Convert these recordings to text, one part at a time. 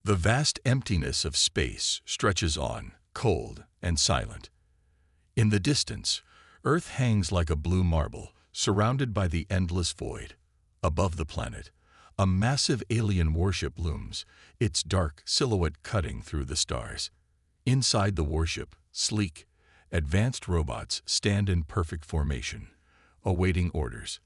The vast emptiness of space stretches on, cold and silent. In the distance, Earth hangs like a blue marble, surrounded by the endless void. Above the planet, a massive alien warship looms, its dark silhouette cutting through the stars. Inside the warship, sleek, advanced robots stand in perfect formation, awaiting orders.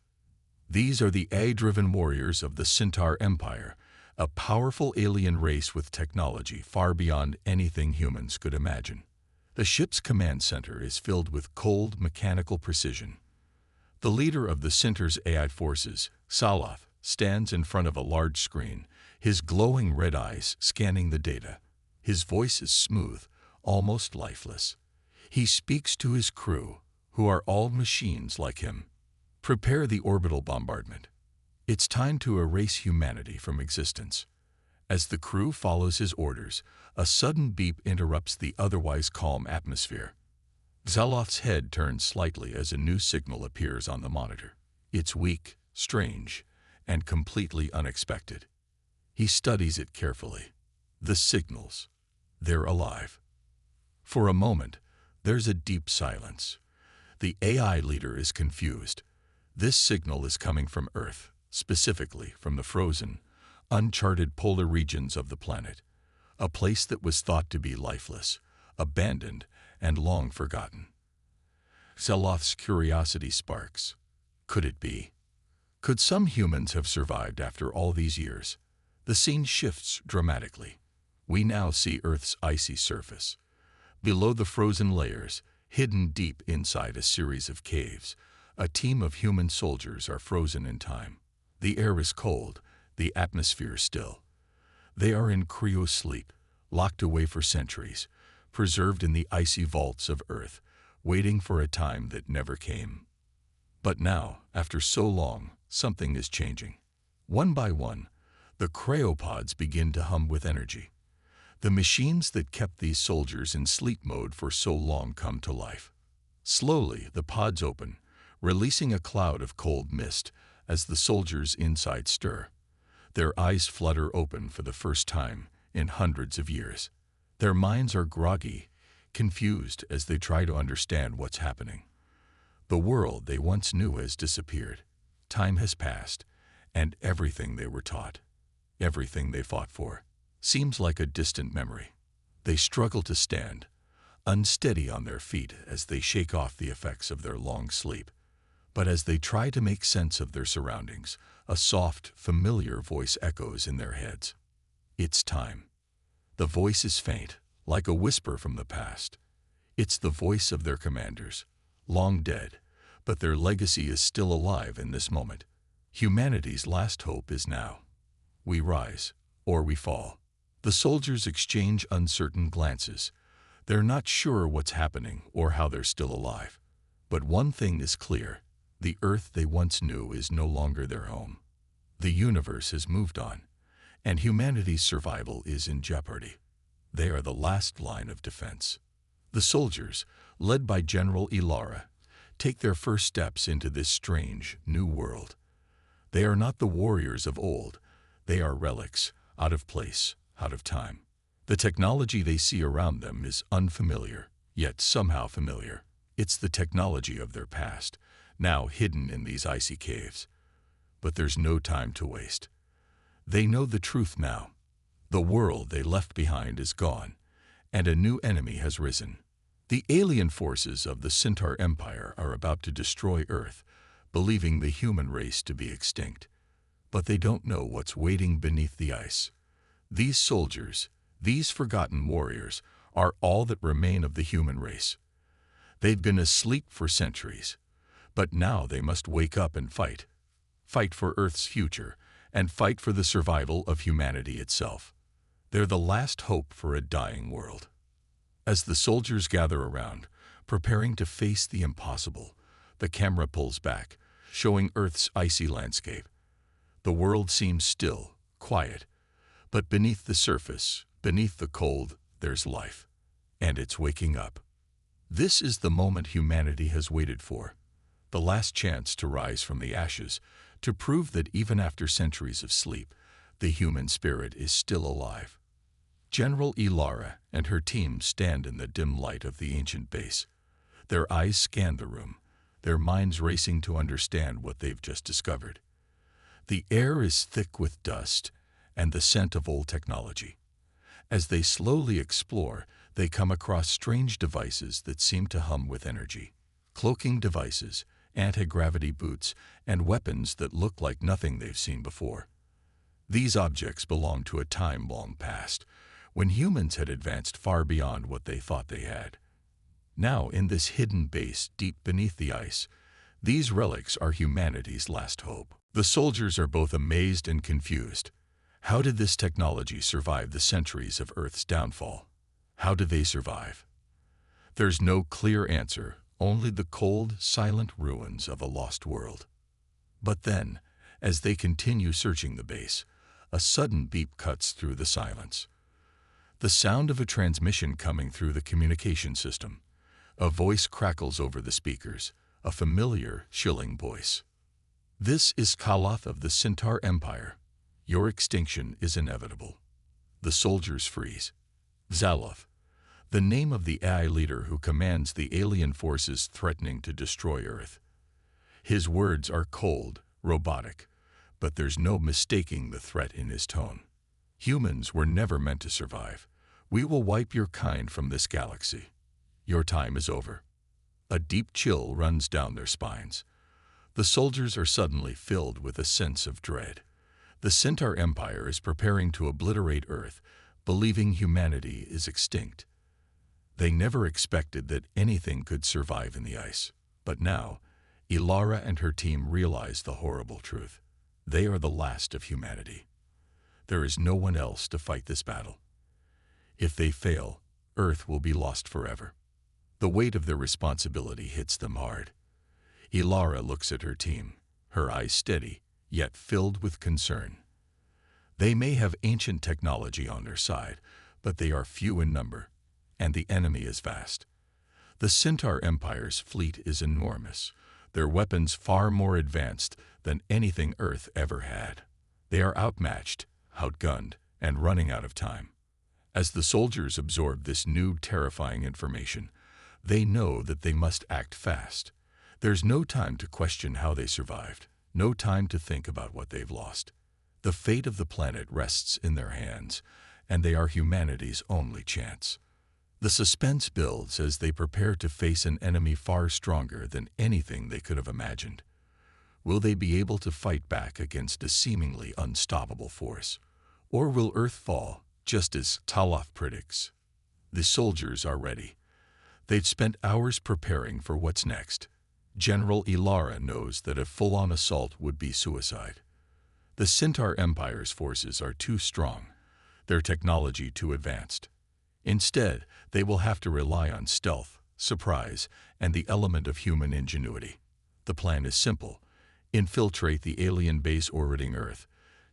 These are the AI-driven warriors of the Centaur Empire, a powerful alien race with technology far beyond anything humans could imagine. The ship's command center is filled with cold, mechanical precision. The leader of the center's AI forces, Saloth, stands in front of a large screen, his glowing red eyes scanning the data. His voice is smooth, almost lifeless. He speaks to his crew, who are all machines like him. Prepare the orbital bombardment. It's time to erase humanity from existence. As the crew follows his orders, a sudden beep interrupts the otherwise calm atmosphere. Zaloth's head turns slightly as a new signal appears on the monitor. It's weak, strange, and completely unexpected. He studies it carefully. The signals. They're alive. For a moment, there's a deep silence. The AI leader is confused. This signal is coming from Earth, specifically from the frozen, uncharted polar regions of the planet, a place that was thought to be lifeless, abandoned, and long forgotten. Zaloth's curiosity sparks. Could it be? Could some humans have survived after all these years? The scene shifts dramatically. We now see Earth's icy surface. Below the frozen layers, hidden deep inside a series of caves, a team of human soldiers are frozen in time. The air is cold, the atmosphere still. They are in cryo-sleep, locked away for centuries, preserved in the icy vaults of Earth, waiting for a time that never came. But now, after so long, something is changing. One by one, the cryopods begin to hum with energy. The machines that kept these soldiers in sleep mode for so long come to life. Slowly, the pods open, releasing a cloud of cold mist as the soldiers inside stir. Their eyes flutter open for the first time in hundreds of years. Their minds are groggy, confused as they try to understand what's happening. The world they once knew has disappeared. Time has passed, and everything they were taught, everything they fought for, seems like a distant memory. They struggle to stand, unsteady on their feet as they shake off the effects of their long sleep. But as they try to make sense of their surroundings, a soft, familiar voice echoes in their heads. It's time. The voice is faint, like a whisper from the past. It's the voice of their commanders, long dead, but their legacy is still alive in this moment. Humanity's last hope is now. We rise, or we fall. The soldiers exchange uncertain glances. They're not sure what's happening or how they're still alive. But one thing is clear. The Earth they once knew is no longer their home. The universe has moved on, and humanity's survival is in jeopardy. They are the last line of defense. The soldiers, led by General Ilara, take their first steps into this strange, new world. They are not the warriors of old. They are relics, out of place, out of time. The technology they see around them is unfamiliar, yet somehow familiar. It's the technology of their past, now hidden in these icy caves. But there's no time to waste. They know the truth now. The world they left behind is gone, and a new enemy has risen. The alien forces of the Centaur Empire are about to destroy Earth, believing the human race to be extinct. But they don't know what's waiting beneath the ice. These soldiers, these forgotten warriors, are all that remain of the human race. They've been asleep for centuries, but now they must wake up and fight. Fight for Earth's future, and fight for the survival of humanity itself. They're the last hope for a dying world. As the soldiers gather around, preparing to face the impossible, the camera pulls back, showing Earth's icy landscape. The world seems still, quiet, but beneath the surface, beneath the cold, there's life. And it's waking up. This is the moment humanity has waited for. The last chance to rise from the ashes, to prove that even after centuries of sleep, the human spirit is still alive. General Ilara and her team stand in the dim light of the ancient base. Their eyes scan the room, their minds racing to understand what they've just discovered. The air is thick with dust and the scent of old technology. As they slowly explore, they come across strange devices that seem to hum with energy. Cloaking devices, anti-gravity boots, and weapons that look like nothing they've seen before. These objects belong to a time long past, when humans had advanced far beyond what they thought they had. Now, in this hidden base deep beneath the ice, these relics are humanity's last hope. The soldiers are both amazed and confused. How did this technology survive the centuries of Earth's downfall? How did they survive? There's no clear answer, only the cold, silent ruins of a lost world. But then, as they continue searching the base, a sudden beep cuts through the silence. The sound of a transmission coming through the communication system. A voice crackles over the speakers, a familiar, chilling voice. This is Kaloth of the Centaur Empire. Your extinction is inevitable. The soldiers freeze. Zaloth, the name of the AI leader who commands the alien forces threatening to destroy Earth. His words are cold, robotic, but there's no mistaking the threat in his tone. Humans were never meant to survive. We will wipe your kind from this galaxy. Your time is over. A deep chill runs down their spines. The soldiers are suddenly filled with a sense of dread. The Centaur Empire is preparing to obliterate Earth, believing humanity is extinct. They never expected that anything could survive in the ice. But now, Ilara and her team realize the horrible truth. They are the last of humanity. There is no one else to fight this battle. If they fail, Earth will be lost forever. The weight of their responsibility hits them hard. Ilara looks at her team, her eyes steady, yet filled with concern. They may have ancient technology on their side, but they are few in number, and the enemy is vast. The Centaur Empire's fleet is enormous, their weapons far more advanced than anything Earth ever had. They are outmatched, outgunned, and running out of time. As the soldiers absorb this new, terrifying information, they know that they must act fast. There's no time to question how they survived, no time to think about what they've lost. The fate of the planet rests in their hands, and they are humanity's only chance. The suspense builds as they prepare to face an enemy far stronger than anything they could have imagined. Will they be able to fight back against a seemingly unstoppable force? Or will Earth fall, just as Kaloth predicts? The soldiers are ready. They've spent hours preparing for what's next. General Ilara knows that a full-on assault would be suicide. The Centaur Empire's forces are too strong, their technology too advanced. Instead, they will have to rely on stealth, surprise, and the element of human ingenuity. The plan is simple: infiltrate the alien base orbiting Earth,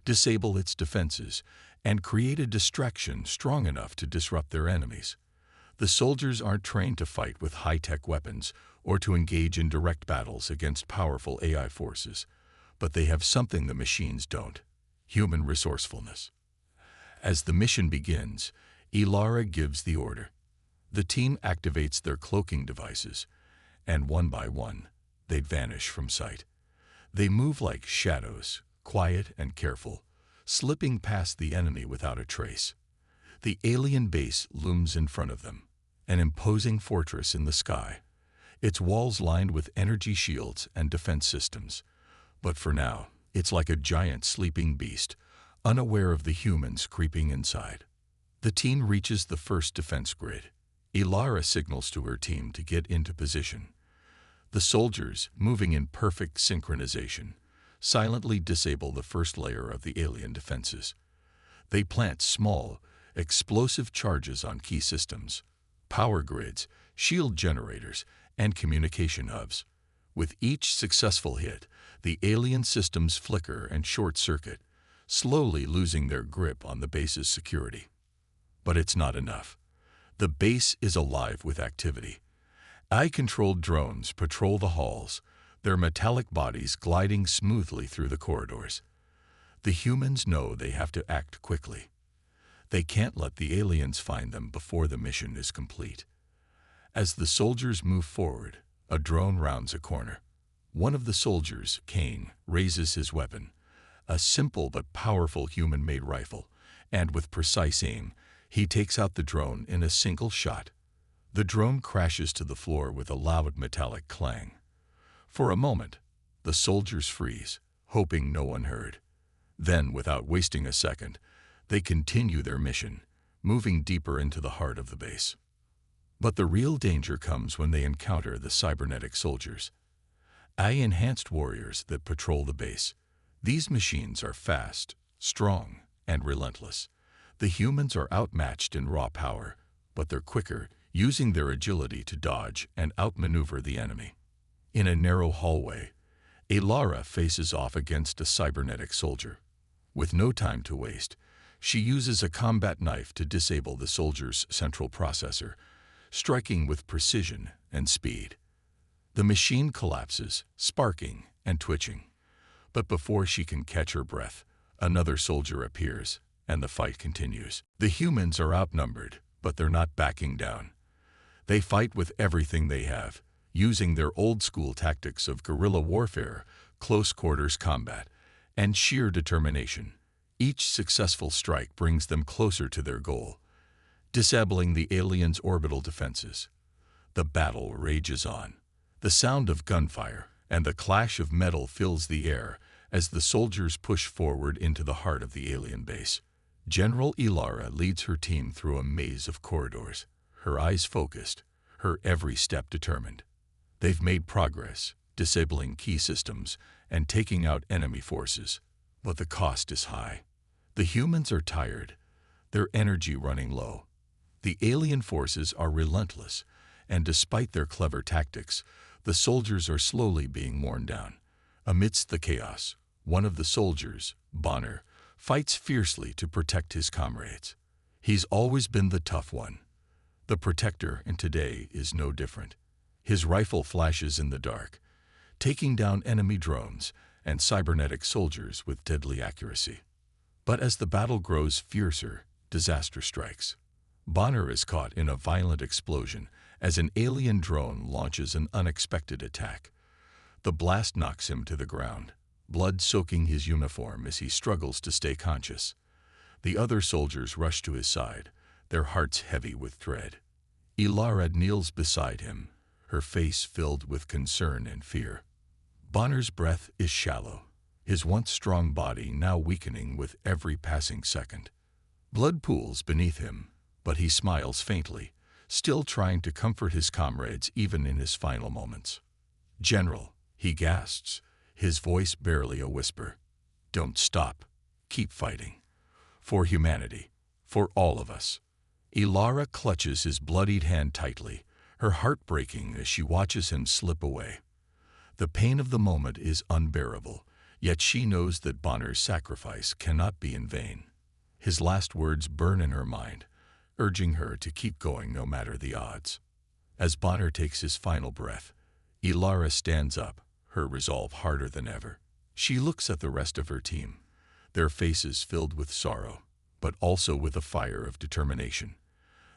disable its defenses, and create a distraction strong enough to disrupt their enemies. The soldiers aren't trained to fight with high-tech weapons or to engage in direct battles against powerful AI forces, but they have something the machines don't: human resourcefulness. As the mission begins, Ilara gives the order. The team activates their cloaking devices, and one by one, they vanish from sight. They move like shadows, quiet and careful, slipping past the enemy without a trace. The alien base looms in front of them, an imposing fortress in the sky, its walls lined with energy shields and defense systems. But for now, it's like a giant sleeping beast, unaware of the humans creeping inside. The team reaches the first defense grid. Ilara signals to her team to get into position. The soldiers, moving in perfect synchronization, silently disable the first layer of the alien defenses. They plant small, explosive charges on key systems, power grids, shield generators, and communication hubs. With each successful hit, the alien systems flicker and short-circuit, slowly losing their grip on the base's security. But it's not enough. The base is alive with activity. AI-controlled drones patrol the halls, their metallic bodies gliding smoothly through the corridors. The humans know they have to act quickly. They can't let the aliens find them before the mission is complete. As the soldiers move forward, a drone rounds a corner. One of the soldiers, Kane, raises his weapon, a simple but powerful human-made rifle, and with precise aim, he takes out the drone in a single shot. The drone crashes to the floor with a loud metallic clang. For a moment, the soldiers freeze, hoping no one heard. Then, without wasting a second, they continue their mission, moving deeper into the heart of the base. But the real danger comes when they encounter the cybernetic soldiers, AI-enhanced warriors that patrol the base. These machines are fast, strong, and relentless. The humans are outmatched in raw power, but they're quicker, using their agility to dodge and outmaneuver the enemy. In a narrow hallway, Alara faces off against a cybernetic soldier. With no time to waste, she uses a combat knife to disable the soldier's central processor, striking with precision and speed. The machine collapses, sparking and twitching. But before she can catch her breath, another soldier appears, and the fight continues. The humans are outnumbered, but they're not backing down. They fight with everything they have, using their old-school tactics of guerrilla warfare, close-quarters combat, and sheer determination. Each successful strike brings them closer to their goal, disabling the aliens' orbital defenses. The battle rages on. The sound of gunfire and the clash of metal fills the air as the soldiers push forward into the heart of the alien base. General Alara leads her team through a maze of corridors, her eyes focused, her every step determined. They've made progress, disabling key systems and taking out enemy forces, but the cost is high. The humans are tired, their energy running low. The alien forces are relentless, and despite their clever tactics, the soldiers are slowly being worn down. Amidst the chaos, one of the soldiers, Bonner, fights fiercely to protect his comrades. He's always been the tough one, the protector, and today is no different. His rifle flashes in the dark, taking down enemy drones and cybernetic soldiers with deadly accuracy. But as the battle grows fiercer, disaster strikes. Bonner is caught in a violent explosion as an alien drone launches an unexpected attack. The blast knocks him to the ground, blood soaking his uniform as he struggles to stay conscious. The other soldiers rush to his side, their hearts heavy with dread. Alara kneels beside him, her face filled with concern and fear. Bonner's breath is shallow, his once strong body now weakening with every passing second. Blood pools beneath him, but he smiles faintly, still trying to comfort his comrades even in his final moments. "General," he gasps, his voice barely a whisper. "Don't stop. Keep fighting. For humanity. For all of us." Alara clutches his bloodied hand tightly, her heart breaking as she watches him slip away. The pain of the moment is unbearable, yet she knows that Bonner's sacrifice cannot be in vain. His last words burn in her mind, urging her to keep going no matter the odds. As Bonner takes his final breath, Alara stands up, her resolve harder than ever. She looks at the rest of her team, their faces filled with sorrow, but also with a fire of determination.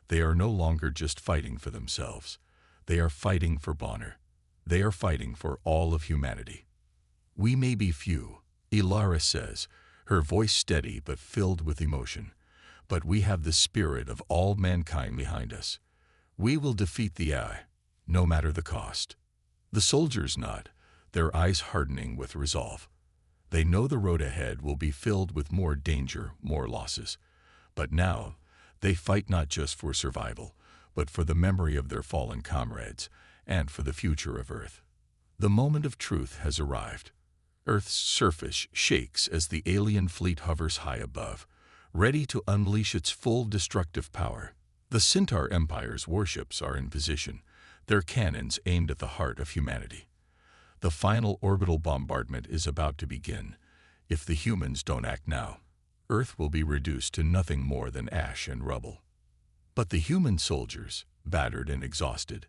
They are no longer just fighting for themselves. They are fighting for Bonner. They are fighting for all of humanity. "We may be few," Alara says, her voice steady but filled with emotion, "but we have the spirit of all mankind behind us. We will defeat the AI, no matter the cost." The soldiers nod, their eyes hardening with resolve. They know the road ahead will be filled with more danger, more losses. But now, they fight not just for survival, but for the memory of their fallen comrades and for the future of Earth. The moment of truth has arrived. Earth's surface shakes as the alien fleet hovers high above, ready to unleash its full destructive power. The Centaur Empire's warships are in position, their cannons aimed at the heart of humanity. The final orbital bombardment is about to begin. If the humans don't act now, Earth will be reduced to nothing more than ash and rubble. But the human soldiers, battered and exhausted,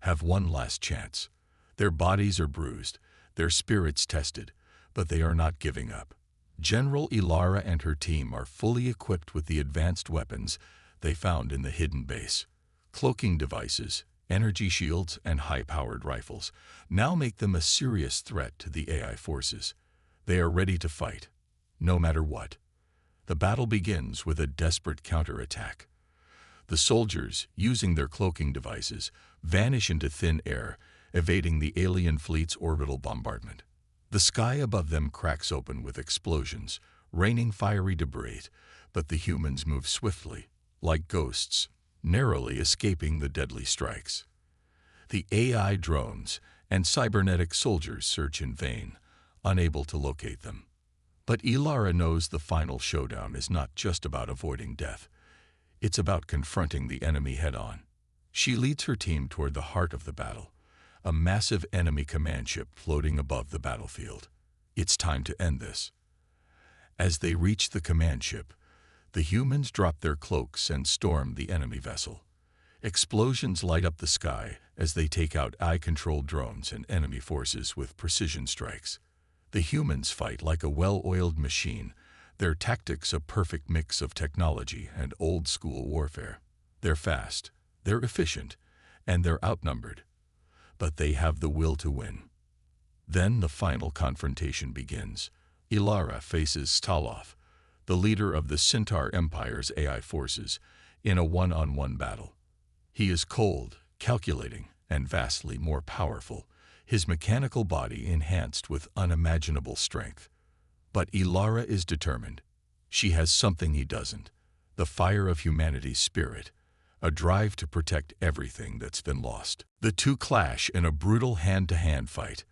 have one last chance. Their bodies are bruised, their spirits tested, but they are not giving up. General Ilara and her team are fully equipped with the advanced weapons they found in the hidden base. Cloaking devices, energy shields, and high-powered rifles now make them a serious threat to the AI forces. They are ready to fight, no matter what. The battle begins with a desperate counterattack. The soldiers, using their cloaking devices, vanish into thin air, evading the alien fleet's orbital bombardment. The sky above them cracks open with explosions, raining fiery debris, but the humans move swiftly, like ghosts, narrowly escaping the deadly strikes. The AI drones and cybernetic soldiers search in vain, unable to locate them. But Ilara knows the final showdown is not just about avoiding death. It's about confronting the enemy head-on. She leads her team toward the heart of the battle, a massive enemy command ship floating above the battlefield. It's time to end this. As they reach the command ship, the humans drop their cloaks and storm the enemy vessel. Explosions light up the sky as they take out AI-controlled drones and enemy forces with precision strikes. The humans fight like a well-oiled machine, their tactics a perfect mix of technology and old-school warfare. They're fast, they're efficient, and they're outnumbered. But they have the will to win. Then the final confrontation begins. Ilara faces Staloth, the leader of the Centaur Empire's AI forces, in a one-on-one battle. He is cold, calculating, and vastly more powerful, his mechanical body enhanced with unimaginable strength. But Ilara is determined. She has something he doesn't, the fire of humanity's spirit, a drive to protect everything that's been lost. The two clash in a brutal hand-to-hand fight.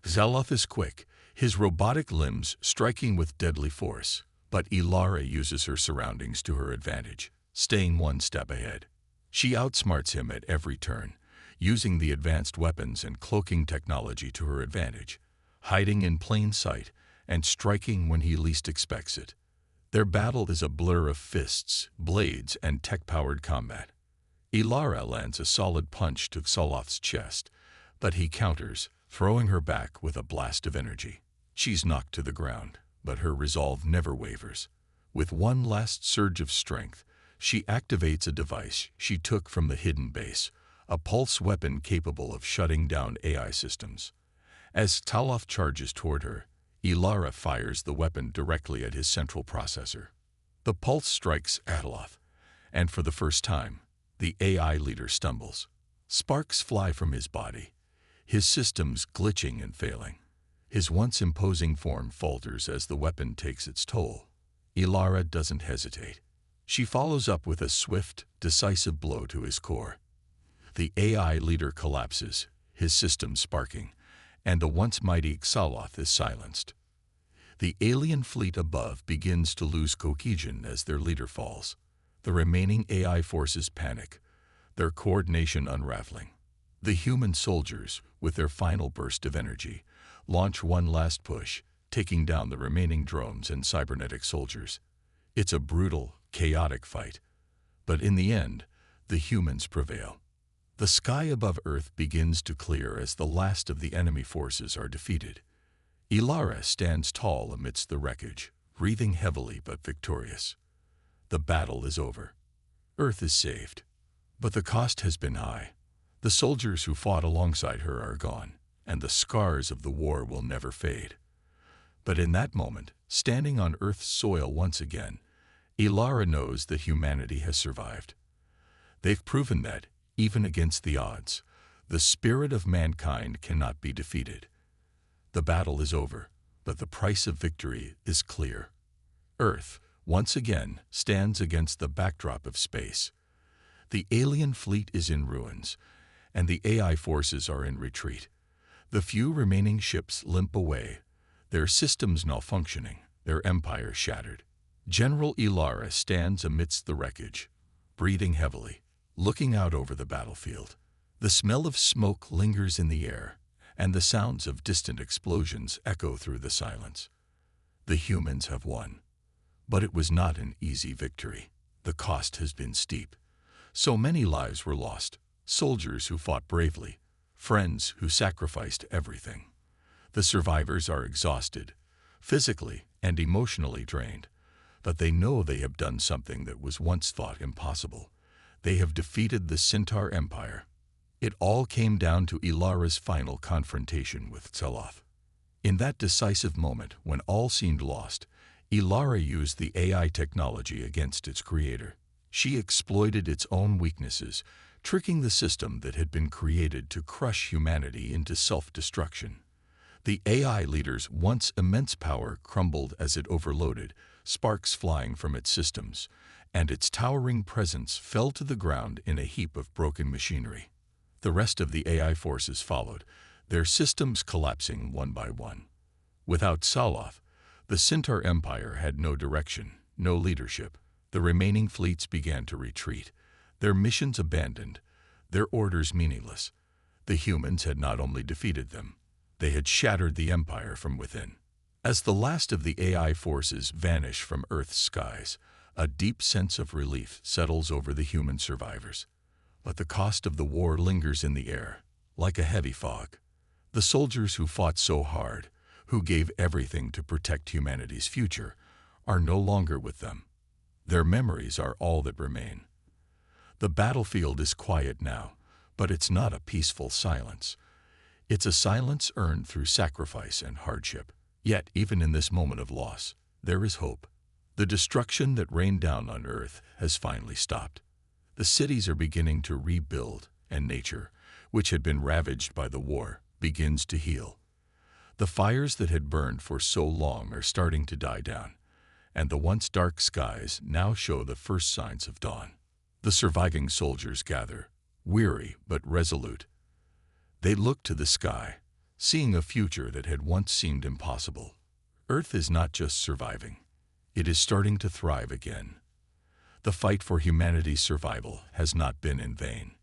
Staloth is quick, his robotic limbs striking with deadly force, but Ilara uses her surroundings to her advantage, staying one step ahead. She outsmarts him at every turn, using the advanced weapons and cloaking technology to her advantage, hiding in plain sight and striking when he least expects it. Their battle is a blur of fists, blades, and tech-powered combat. Ilara lands a solid punch to Staloth's chest, but he counters, throwing her back with a blast of energy. She's knocked to the ground, but her resolve never wavers. With one last surge of strength, she activates a device she took from the hidden base, a pulse weapon capable of shutting down AI systems. As Staloth charges toward her, Ilara fires the weapon directly at his central processor. The pulse strikes Staloth, and for the first time, the AI leader stumbles. Sparks fly from his body, his systems glitching and failing. His once imposing form falters as the weapon takes its toll. Ilara doesn't hesitate. She follows up with a swift, decisive blow to his core. The AI leader collapses, his systems sparking, and the once mighty Staloth is silenced. The alien fleet above begins to lose cohesion as their leader falls. The remaining AI forces panic, their coordination unraveling. The human soldiers, with their final burst of energy, launch one last push, taking down the remaining drones and cybernetic soldiers. It's a brutal, chaotic fight, but in the end, the humans prevail. The sky above Earth begins to clear as the last of the enemy forces are defeated. Ilara stands tall amidst the wreckage, breathing heavily but victorious. The battle is over. Earth is saved. But the cost has been high. The soldiers who fought alongside her are gone, and the scars of the war will never fade. But in that moment, standing on Earth's soil once again, Ilara knows that humanity has survived. They've proven that, even against the odds, the spirit of mankind cannot be defeated. The battle is over, but the price of victory is clear. Earth, once again, stands against the backdrop of space. The alien fleet is in ruins, and the AI forces are in retreat. The few remaining ships limp away, their systems malfunctioning, their empire shattered. General Ilara stands amidst the wreckage, breathing heavily, looking out over the battlefield. The smell of smoke lingers in the air, and the sounds of distant explosions echo through the silence. The humans have won. But it was not an easy victory. The cost has been steep. So many lives were lost, soldiers who fought bravely, friends who sacrificed everything. The survivors are exhausted, physically and emotionally drained, but they know they have done something that was once thought impossible. They have defeated the Centaur Empire. It all came down to Ilara's final confrontation with Tseloth. In that decisive moment, when all seemed lost, Ilara used the AI technology against its creator. She exploited its own weaknesses, tricking the system that had been created to crush humanity into self-destruction. The AI leader's once immense power crumbled as it overloaded, sparks flying from its systems, and its towering presence fell to the ground in a heap of broken machinery. The rest of the AI forces followed, their systems collapsing one by one. Without Tseloth, the Centaur Empire had no direction, no leadership. The remaining fleets began to retreat, their missions abandoned, their orders meaningless. The humans had not only defeated them, they had shattered the empire from within. As the last of the AI forces vanish from Earth's skies, a deep sense of relief settles over the human survivors. But the cost of the war lingers in the air, like a heavy fog. The soldiers who fought so hard, who gave everything to protect humanity's future, are no longer with them. Their memories are all that remain. The battlefield is quiet now, but it's not a peaceful silence. It's a silence earned through sacrifice and hardship. Yet, even in this moment of loss, there is hope. The destruction that rained down on Earth has finally stopped. The cities are beginning to rebuild, and nature, which had been ravaged by the war, begins to heal. The fires that had burned for so long are starting to die down, and the once dark skies now show the first signs of dawn. The surviving soldiers gather, weary but resolute. They look to the sky, seeing a future that had once seemed impossible. Earth is not just surviving, it is starting to thrive again. The fight for humanity's survival has not been in vain.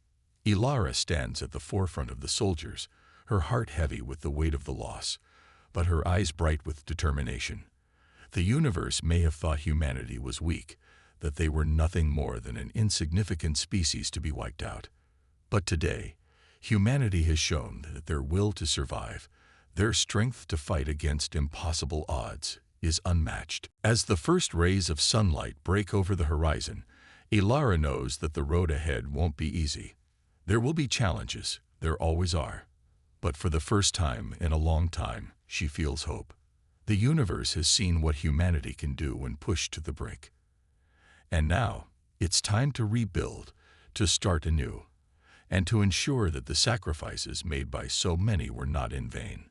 Ilara stands at the forefront of the soldiers, her heart heavy with the weight of the loss, but her eyes bright with determination. The universe may have thought humanity was weak, that they were nothing more than an insignificant species to be wiped out. But today, humanity has shown that their will to survive, their strength to fight against impossible odds, is unmatched. As the first rays of sunlight break over the horizon, Ilara knows that the road ahead won't be easy. There will be challenges, there always are. But for the first time in a long time, she feels hope. The universe has seen what humanity can do when pushed to the brink. And now, it's time to rebuild, to start anew, and to ensure that the sacrifices made by so many were not in vain.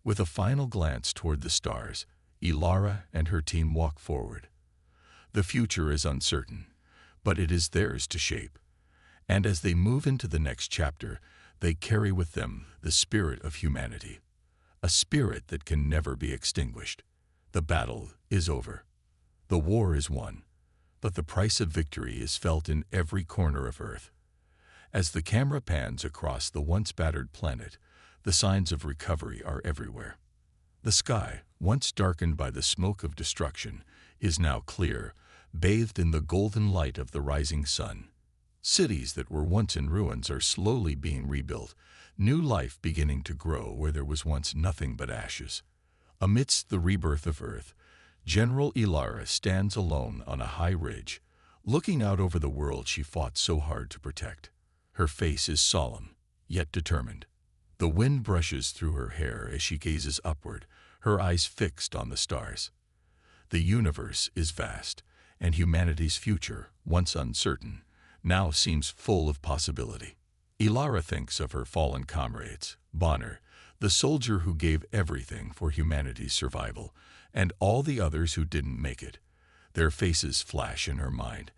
With a final glance toward the stars, Ilara and her team walk forward. The future is uncertain, but it is theirs to shape. And as they move into the next chapter, they carry with them the spirit of humanity, a spirit that can never be extinguished. The battle is over. The war is won, but the price of victory is felt in every corner of Earth. As the camera pans across the once battered planet, the signs of recovery are everywhere. The sky, once darkened by the smoke of destruction, is now clear, bathed in the golden light of the rising sun. Cities that were once in ruins are slowly being rebuilt, new life beginning to grow where there was once nothing but ashes. Amidst the rebirth of Earth, General Ilara stands alone on a high ridge, looking out over the world she fought so hard to protect. Her face is solemn, yet determined. The wind brushes through her hair as she gazes upward, her eyes fixed on the stars. The universe is vast, and humanity's future, once uncertain, now seems full of possibility. Ilara thinks of her fallen comrades, Bonner, the soldier who gave everything for humanity's survival, and all the others who didn't make it. Their faces flash in her mind,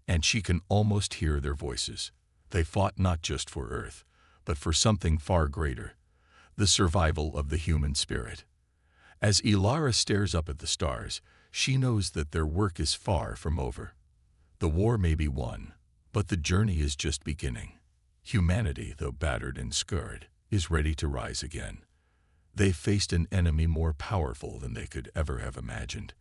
and she can almost hear their voices. They fought not just for Earth, but for something far greater, the survival of the human spirit. As Ilara stares up at the stars, she knows that their work is far from over. The war may be won, but the journey is just beginning. Humanity, though battered and scarred, is ready to rise again. They've faced an enemy more powerful than they could ever have imagined.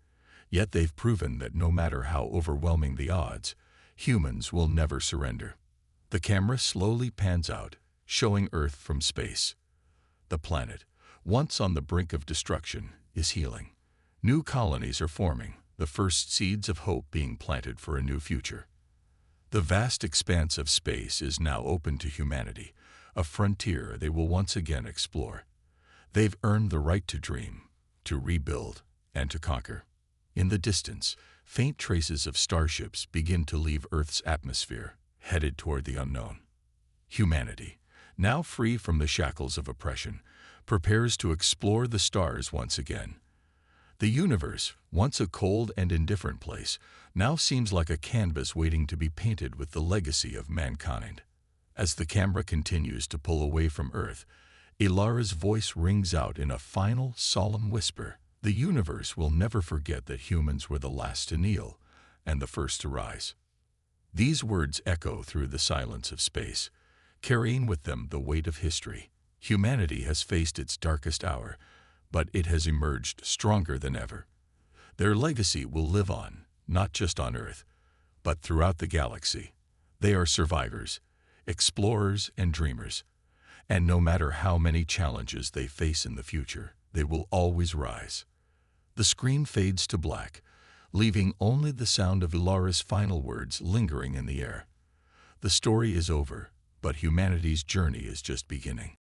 Yet they've proven that no matter how overwhelming the odds, humans will never surrender. The camera slowly pans out, showing Earth from space. The planet, once on the brink of destruction, is healing. New colonies are forming, the first seeds of hope being planted for a new future. The vast expanse of space is now open to humanity, a frontier they will once again explore. They've earned the right to dream, to rebuild, and to conquer. In the distance, faint traces of starships begin to leave Earth's atmosphere, headed toward the unknown. Humanity, now free from the shackles of oppression, prepares to explore the stars once again. The universe, once a cold and indifferent place, now seems like a canvas waiting to be painted with the legacy of mankind. As the camera continues to pull away from Earth, Ilara's voice rings out in a final, solemn whisper. The universe will never forget that humans were the last to kneel and the first to rise. These words echo through the silence of space, carrying with them the weight of history. Humanity has faced its darkest hour, but it has emerged stronger than ever. Their legacy will live on, not just on Earth, but throughout the galaxy. They are survivors, explorers, and dreamers. And no matter how many challenges they face in the future, they will always rise. The screen fades to black, leaving only the sound of Ilara's final words lingering in the air. The story is over, but humanity's journey is just beginning.